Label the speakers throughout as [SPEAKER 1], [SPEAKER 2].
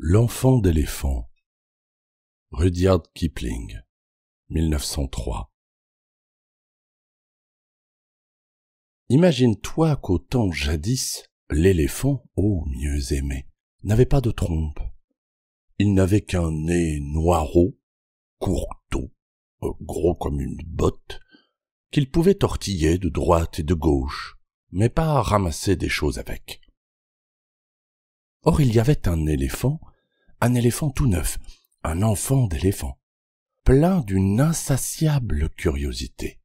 [SPEAKER 1] L'enfant d'éléphant. Rudyard Kipling, 1903. Imagine-toi qu'au temps jadis, l'éléphant, ô mieux aimé, n'avait pas de trompe. Il n'avait qu'un nez noirot, courteau, gros comme une botte, qu'il pouvait tortiller de droite et de gauche, mais pas ramasser des choses avec. Or il y avait un éléphant tout neuf, un enfant d'éléphant, plein d'une insatiable curiosité.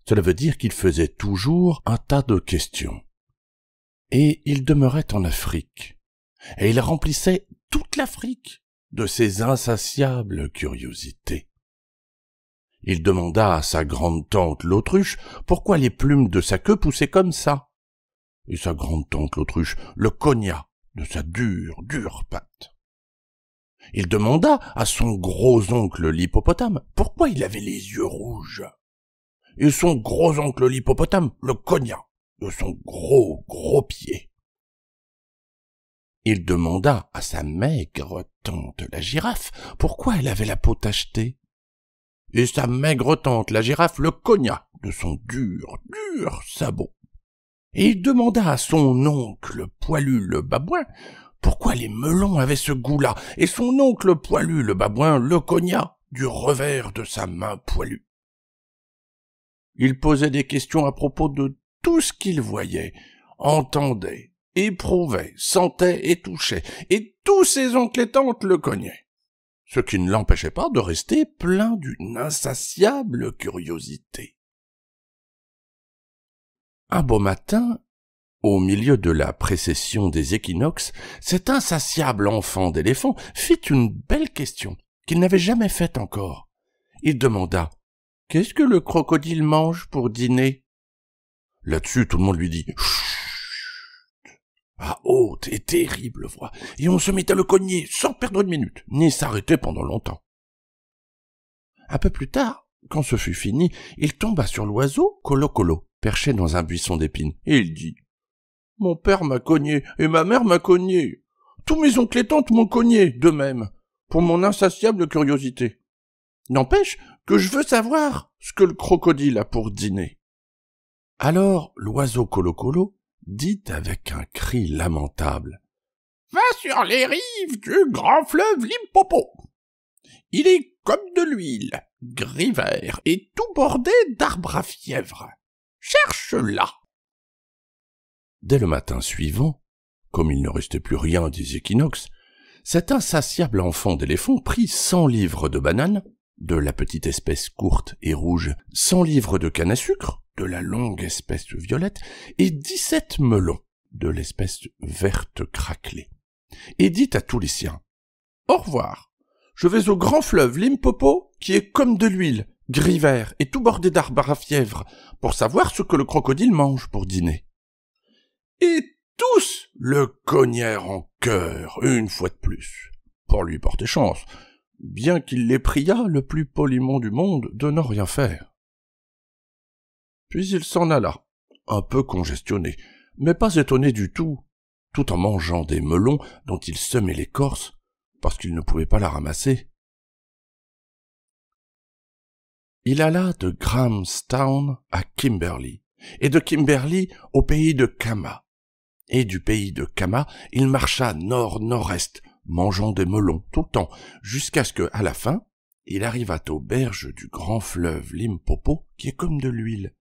[SPEAKER 1] Cela veut dire qu'il faisait toujours un tas de questions. Et il demeurait en Afrique, et il remplissait toute l'Afrique de ses insatiables curiosités. Il demanda à sa grande-tante l'autruche pourquoi les plumes de sa queue poussaient comme ça. Et sa grande-tante l'autruche le cogna de sa dure patte. Il demanda à son gros-oncle l'hippopotame pourquoi il avait les yeux rouges. Et son gros-oncle l'hippopotame le cogna de son gros pied. Il demanda à sa maigre tante la girafe pourquoi elle avait la peau tachetée. Et sa maigre tante la girafe le cogna de son dur sabot. Et il demanda à son oncle poilu le babouin pourquoi les melons avaient ce goût-là, et son oncle poilu le babouin le cogna du revers de sa main poilue. Il posait des questions à propos de tout ce qu'il voyait, entendait, éprouvait, sentait et touchait, et tous ses oncles et tantes le cognaient, ce qui ne l'empêchait pas de rester plein d'une insatiable curiosité. Un beau matin, au milieu de la précession des équinoxes, cet insatiable enfant d'éléphant fit une belle question qu'il n'avait jamais faite encore. Il demanda « Qu'est-ce que le crocodile mange pour dîner ?» Là-dessus, tout le monde lui dit « Chut !» à haute et terrible voix, et on se mit à le cogner sans perdre une minute, ni s'arrêter pendant longtemps. Un peu plus tard, quand ce fut fini, il tomba sur l'oiseau Colo-Colo, perché dans un buisson d'épines, et il dit « Mon père m'a cogné, et ma mère m'a cogné. Tous mes oncles et tantes m'ont cogné, d'eux-mêmes, pour mon insatiable curiosité. N'empêche que je veux savoir ce que le crocodile a pour dîner. » Alors l'oiseau Colo-Colo dit avec un cri lamentable « Va sur les rives du grand fleuve Limpopo. Il est comme de l'huile, gris vert et tout bordé d'arbres à fièvre. Cherche-la. » Dès le matin suivant, comme il ne restait plus rien des équinoxes, cet insatiable enfant d'éléphant prit 100 livres de bananes, de la petite espèce courte et rouge, 100 livres de canne à sucre, de la longue espèce violette, et 17 melons, de l'espèce verte craquelée, et dit à tous les siens « Au revoir, je vais au grand fleuve Limpopo, qui est comme de l'huile, gris vert et tout bordé d'arbres à fièvre, pour savoir ce que le crocodile mange pour dîner. » Et tous le cognèrent en chœur, une fois de plus, pour lui porter chance, bien qu'il les priât le plus poliment du monde de n'en rien faire. Puis il s'en alla, un peu congestionné, mais pas étonné du tout en mangeant des melons dont il semait l'écorce, parce qu'il ne pouvait pas la ramasser. Il alla de Grahamstown à Kimberley, et de Kimberley au pays de Kama. Et du pays de Kama, il marcha nord-nord-est, mangeant des melons tout le temps, jusqu'à ce que, à la fin, il arrivât aux berges du grand fleuve Limpopo, qui est comme de l'huile,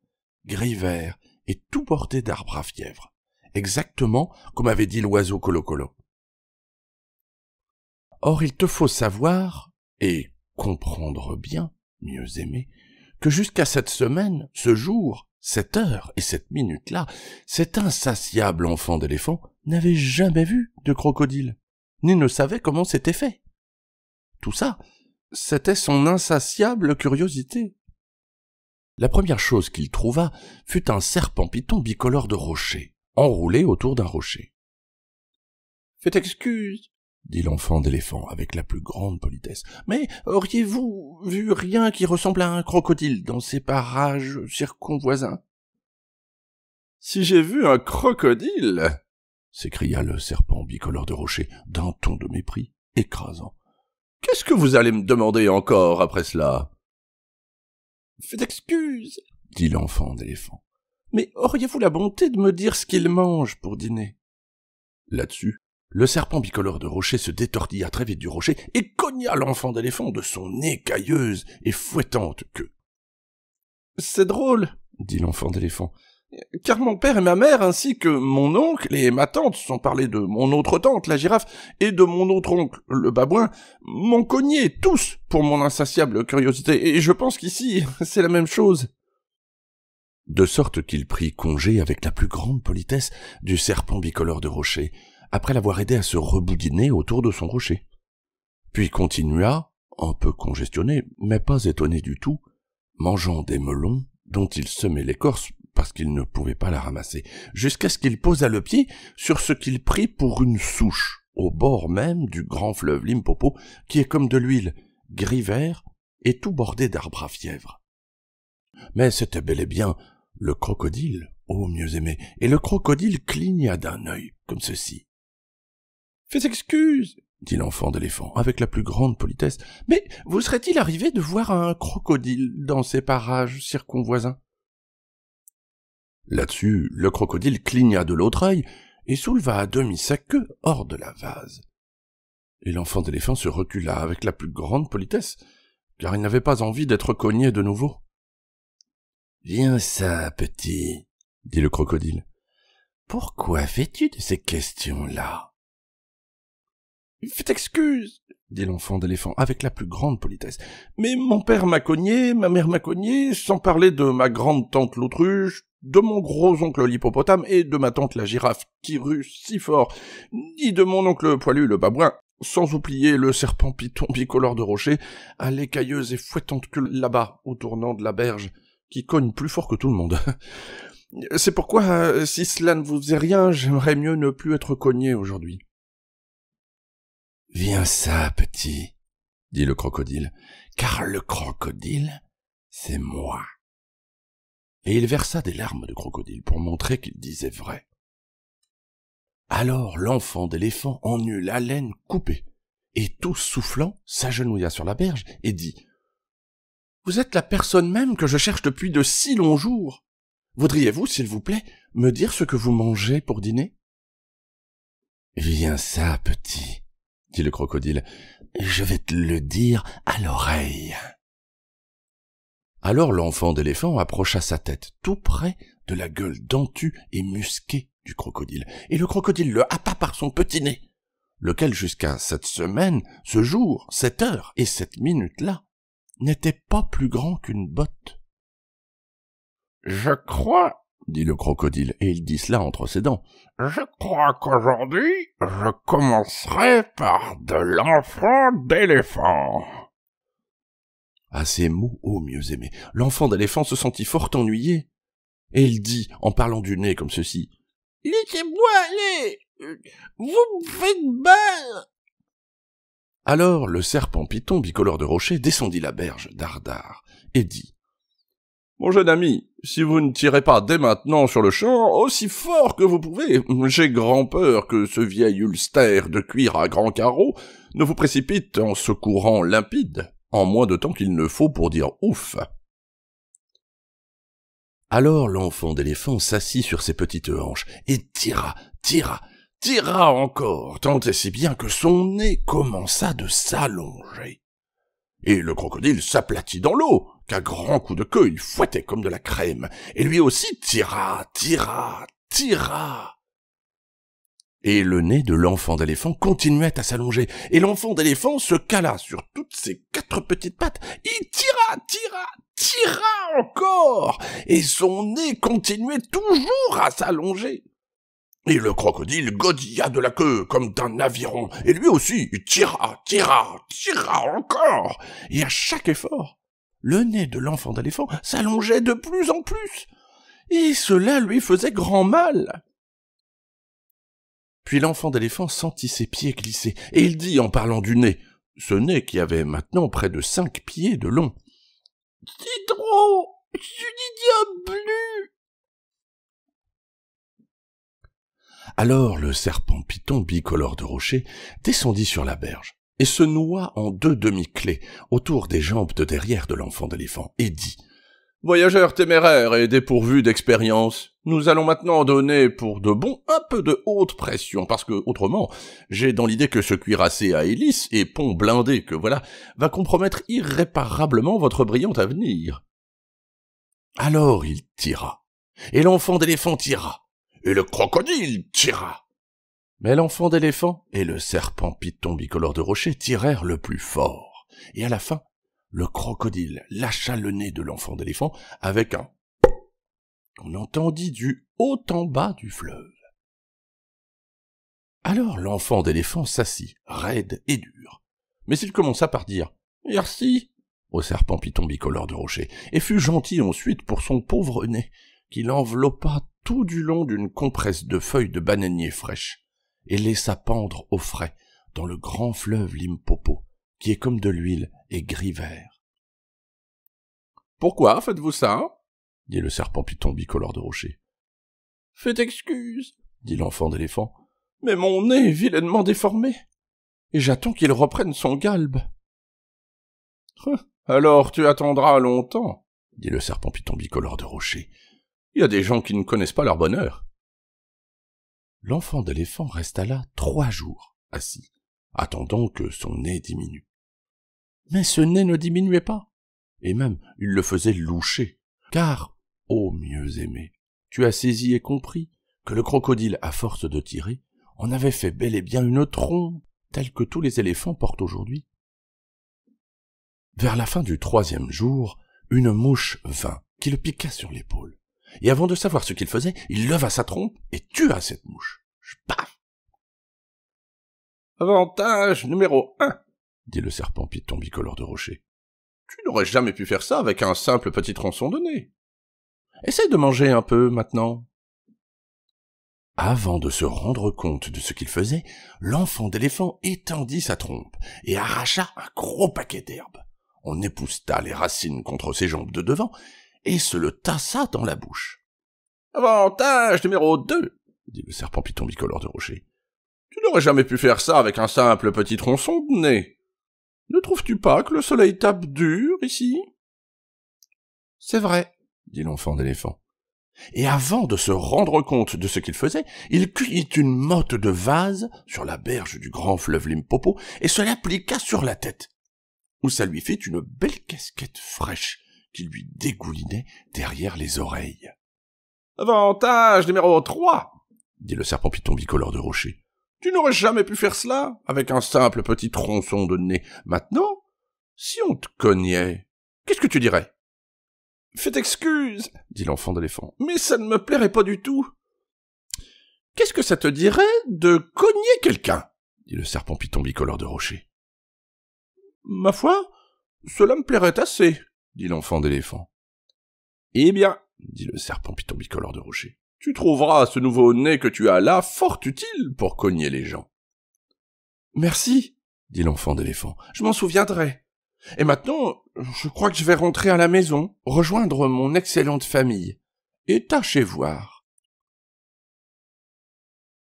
[SPEAKER 1] gris vert et tout bordé d'arbres à fièvre, exactement comme avait dit l'oiseau Colo-Colo. Or il te faut savoir, et comprendre bien, mieux aimé, que jusqu'à cette semaine, ce jour, cette heure et cette minute-là, cet insatiable enfant d'éléphant n'avait jamais vu de crocodile, ni ne savait comment c'était fait. Tout ça, c'était son insatiable curiosité. La première chose qu'il trouva fut un serpent python bicolore de rocher, enroulé autour d'un rocher. « Faites excuse, » dit l'enfant d'éléphant avec la plus grande politesse, « mais auriez-vous vu rien qui ressemble à un crocodile dans ces parages circonvoisins ?»« Si j'ai vu un crocodile !» s'écria le serpent bicolore de rocher d'un ton de mépris. écrasant. « Qu'est-ce que vous allez me demander encore après cela ?»«
[SPEAKER 2] Faites excuse,
[SPEAKER 1] dit l'enfant d'éléphant.
[SPEAKER 2] Mais auriez-vous la bonté de me dire ce qu'il mange pour dîner ?»
[SPEAKER 1] Là-dessus, le serpent bicolore de rocher se détortilla très vite du rocher et cogna l'enfant d'éléphant de son écailleuse et fouettante queue.
[SPEAKER 2] « C'est drôle, dit l'enfant d'éléphant, car mon père et ma mère, ainsi que mon oncle et ma tante, sans parler de mon autre tante, la girafe, et de mon autre oncle, le babouin, m'ont cogné tous pour mon insatiable curiosité, et je pense qu'ici, c'est la même chose. »
[SPEAKER 1] De sorte qu'il prit congé avec la plus grande politesse du serpent bicolore de rocher, après l'avoir aidé à se reboudiner autour de son rocher. Puis continua, un peu congestionné, mais pas étonné du tout, mangeant des melons dont il semait l'écorce parce qu'il ne pouvait pas la ramasser, jusqu'à ce qu'il posât le pied sur ce qu'il prit pour une souche, au bord même du grand fleuve Limpopo, qui est comme de l'huile, gris vert et tout bordé d'arbres à fièvre. Mais c'était bel et bien le crocodile, ô mieux aimé, et le crocodile cligna d'un œil, comme ceci.
[SPEAKER 2] « Fais excuse,
[SPEAKER 1] dit l'enfant d'éléphant, avec la plus grande politesse,
[SPEAKER 2] mais vous serait-il arrivé de voir un crocodile dans ces parages circonvoisins ?»
[SPEAKER 1] Là-dessus, le crocodile cligna de l'autre œil et souleva à demi sa queue hors de la vase. Et l'enfant d'éléphant se recula avec la plus grande politesse, car il n'avait pas envie d'être cogné de nouveau. « Viens ça, petit, dit le crocodile. Pourquoi fais-tu de ces questions-là ?»«
[SPEAKER 2] Faites excuse, dit l'enfant d'éléphant avec la plus grande politesse. Mais mon père m'a cogné, ma mère m'a cogné, sans parler de ma grande tante l'autruche, de mon gros oncle l'hippopotame et de ma tante la girafe qui rue si fort, ni de mon oncle poilu le babouin, sans oublier le serpent python bicolore de rocher, à l'écailleuse et fouettante queue là-bas, au tournant de la berge, qui cogne plus fort que tout le monde. C'est pourquoi, si cela ne vous faisait rien, j'aimerais mieux ne plus être cogné aujourd'hui. »«
[SPEAKER 1] Viens ça, petit, dit le crocodile, car le crocodile, c'est moi. » Et il versa des larmes de crocodile pour montrer qu'il disait vrai. Alors l'enfant d'éléphant en eut l'haleine coupée, et tout soufflant s'agenouilla sur la berge et dit « Vous êtes la personne même que je cherche depuis de si longs jours. Voudriez-vous, s'il vous plaît, me dire ce que vous mangez pour dîner ?»« Viens ça, petit, dit le crocodile, je vais te le dire à l'oreille. » Alors l'enfant d'éléphant approcha sa tête tout près de la gueule dentue et musquée du crocodile, et le crocodile le happa par son petit nez, lequel jusqu'à cette semaine, ce jour, cette heure et cette minute-là, n'était pas plus grand qu'une botte. « Je crois, dit le crocodile, et il dit cela entre ses dents, je crois qu'aujourd'hui, je commencerai par de l'enfant d'éléphant. » À ces mots, ô mieux aimé, l'enfant d'éléphant se sentit fort ennuyé, et il dit, en parlant du nez comme ceci, « Laissez-moi aller, vous me faites mal !» Alors le serpent python bicolore de rocher descendit la berge dardard, et dit, « Mon jeune ami, si vous ne tirez pas dès maintenant sur le champ, aussi fort que vous pouvez, j'ai grand peur que ce vieil ulster de cuir à grands carreaux ne vous précipite en ce courant limpide, en moins de temps qu'il ne faut pour dire ouf. » Alors l'enfant d'éléphant s'assit sur ses petites hanches et tira encore, tant et si bien que son nez commença de s'allonger. Et le crocodile s'aplatit dans l'eau, qu'à grands coups de queue il fouettait comme de la crème, et lui aussi tira. Et le nez de l'enfant d'éléphant continuait à s'allonger, et l'enfant d'éléphant se cala sur toutes ses 4 petites pattes, il tira encore, et son nez continuait toujours à s'allonger. Et le crocodile godilla de la queue comme d'un aviron, et lui aussi il tira encore, et à chaque effort, le nez de l'enfant d'éléphant s'allongeait de plus en plus, et cela lui faisait grand mal. Puis l'enfant d'éléphant sentit ses pieds glisser, et il dit en parlant du nez, ce nez qui avait maintenant près de 5 pieds de long, « C'est trop, je n'y tiens plus !» Alors le serpent python bicolore de rocher descendit sur la berge, et se noua en 2 demi-clés autour des jambes de derrière de l'enfant d'éléphant, et dit « Voyageurs téméraires et dépourvus d'expérience, nous allons maintenant donner pour de bon un peu de haute pression, parce que, autrement, j'ai dans l'idée que ce cuirassé à hélice et pont blindé que voilà va compromettre irréparablement votre brillant avenir. » Alors il tira, et l'enfant d'éléphant tira, et le crocodile tira. Mais l'enfant d'éléphant et le serpent python bicolore de rocher tirèrent le plus fort, et à la fin, le crocodile lâcha le nez de l'enfant d'éléphant avec un qu'on entendit du haut en bas du fleuve. Alors l'enfant d'éléphant s'assit, raide et dur, mais il commença par dire « Merci » au serpent python bicolore de rocher, et fut gentil ensuite pour son pauvre nez, qu'il enveloppa tout du long d'une compresse de feuilles de bananier fraîches, et laissa pendre au frais dans le grand fleuve Limpopo, qui est comme de l'huile et gris vert. « Pourquoi faites-vous ça ?» dit le serpent python bicolore de rocher. « Faites excuse, » dit l'enfant d'éléphant, « mais mon nez est vilainement déformé, et j'attends qu'il reprenne son galbe. »« Alors tu attendras longtemps, » dit le serpent python bicolore de rocher. « Il y a des gens qui ne connaissent pas leur bonheur. » L'enfant d'éléphant resta là 3 jours, assis, attendant que son nez diminue. Mais ce nez ne diminuait pas, et même il le faisait loucher, car, ô mieux aimé, tu as saisi et compris que le crocodile, à force de tirer, en avait fait bel et bien une trompe, telle que tous les éléphants portent aujourd'hui. Vers la fin du 3e jour, une mouche vint, qui le piqua sur l'épaule, et avant de savoir ce qu'il faisait, il leva sa trompe et tua cette mouche. Paf !« Avantage numéro 1, dit le serpent python bicolore de rocher. Tu n'aurais jamais pu faire ça avec un simple petit tronçon de nez. Essaye de manger un peu maintenant. » Avant de se rendre compte de ce qu'il faisait, l'enfant d'éléphant étendit sa trompe et arracha un gros paquet d'herbes. On épousseta les racines contre ses jambes de devant et se le tassa dans la bouche. « Avantage numéro 2, dit le serpent python bicolore de rocher. Tu n'aurais jamais pu faire ça avec un simple petit tronçon de nez. Ne trouves-tu pas que le soleil tape dur ici? »« C'est vrai, dit l'enfant d'éléphant. Et avant de se rendre compte de ce qu'il faisait, il cueillit une motte de vase sur la berge du grand fleuve Limpopo et se l'appliqua sur la tête, où ça lui fit une belle casquette fraîche qui lui dégoulinait derrière les oreilles. « Avantage numéro 3, dit le serpent python bicolore de rocher. Tu n'aurais jamais pu faire cela avec un simple petit tronçon de nez. Maintenant, si on te cognait, qu'est-ce que tu dirais? »« Faites excuse, dit l'enfant d'éléphant, mais ça ne me plairait pas du tout. »« Qu'est-ce que ça te dirait de cogner quelqu'un? » dit le serpent python bicolore de rocher. « Ma foi, cela me plairait assez, dit l'enfant d'éléphant. »« Eh bien, dit le serpent python bicolore de rocher, tu trouveras ce nouveau nez que tu as là fort utile pour cogner les gens. »« Merci, dit l'enfant d'éléphant, je m'en souviendrai. Et maintenant, je crois que je vais rentrer à la maison, rejoindre mon excellente famille, et tâcher voir. »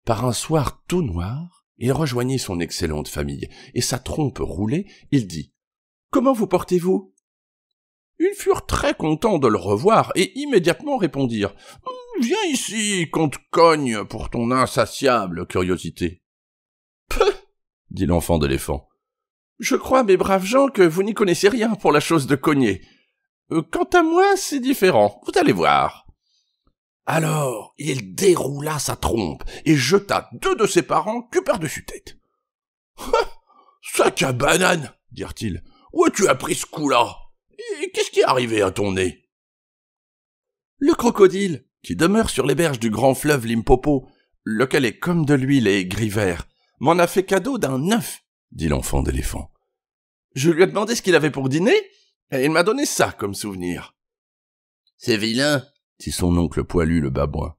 [SPEAKER 1] Par un soir tout noir, il rejoignit son excellente famille, et sa trompe roulée, il dit « Comment vous portez-vous » Ils furent très contents de le revoir, et immédiatement répondirent « Viens ici, qu'on te cogne pour ton insatiable curiosité. »« Peu, dit l'enfant d'éléphant. Je crois, mes braves gens, que vous n'y connaissez rien pour la chose de cogner. Quant à moi, c'est différent, vous allez voir. » Alors, il déroula sa trompe et jeta 2 de ses parents cul par-dessus tête. « Sac à banane, dirent-ils, où as-tu appris ce coup-là? Et qu'est-ce qui est arrivé à ton nez? »« Le crocodile, qui demeure sur les berges du grand fleuve Limpopo, lequel est comme de l'huile et gris vert, m'en a fait cadeau d'un œuf, dit l'enfant d'éléphant. Je lui ai demandé ce qu'il avait pour dîner, et il m'a donné ça comme souvenir. »« C'est vilain, dit son oncle poilu le babouin. »«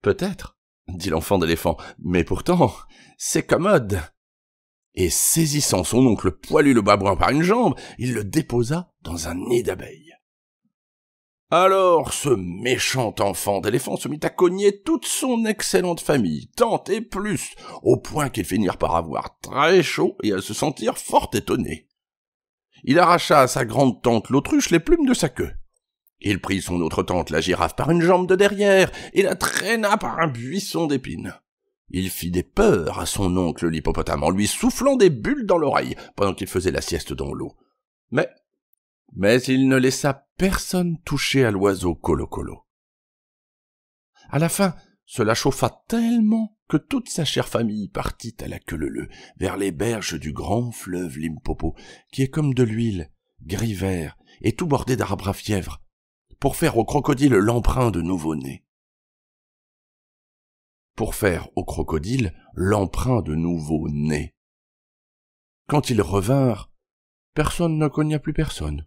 [SPEAKER 1] Peut-être, dit l'enfant d'éléphant, mais pourtant, c'est commode. » Et saisissant son oncle poilu le babouin par une jambe, il le déposa dans un nid d'abeilles. Alors ce méchant enfant d'éléphant se mit à cogner toute son excellente famille, tant et plus, au point qu'ils finirent par avoir très chaud et à se sentir fort étonnés. Il arracha à sa grande tante l'autruche les plumes de sa queue. Il prit son autre tante la girafe par une jambe de derrière et la traîna par un buisson d'épines. Il fit des peurs à son oncle l'hippopotame en lui soufflant des bulles dans l'oreille pendant qu'il faisait la sieste dans l'eau. Mais il ne laissa personne toucher à l'oiseau Colo-Colo. À la fin, cela chauffa tellement que toute sa chère famille partit à la queue leu-leu vers les berges du grand fleuve Limpopo, qui est comme de l'huile, gris-vert et tout bordé d'arbres à fièvre, pour faire au crocodile l'emprunt de nouveau-né. Quand ils revinrent, personne ne cogna plus personne.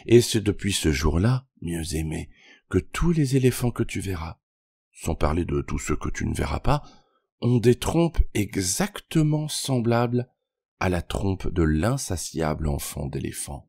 [SPEAKER 1] Et c'est depuis ce jour-là, mieux aimé, que tous les éléphants que tu verras, sans parler de tous ceux que tu ne verras pas, ont des trompes exactement semblables à la trompe de l'insatiable enfant d'éléphant.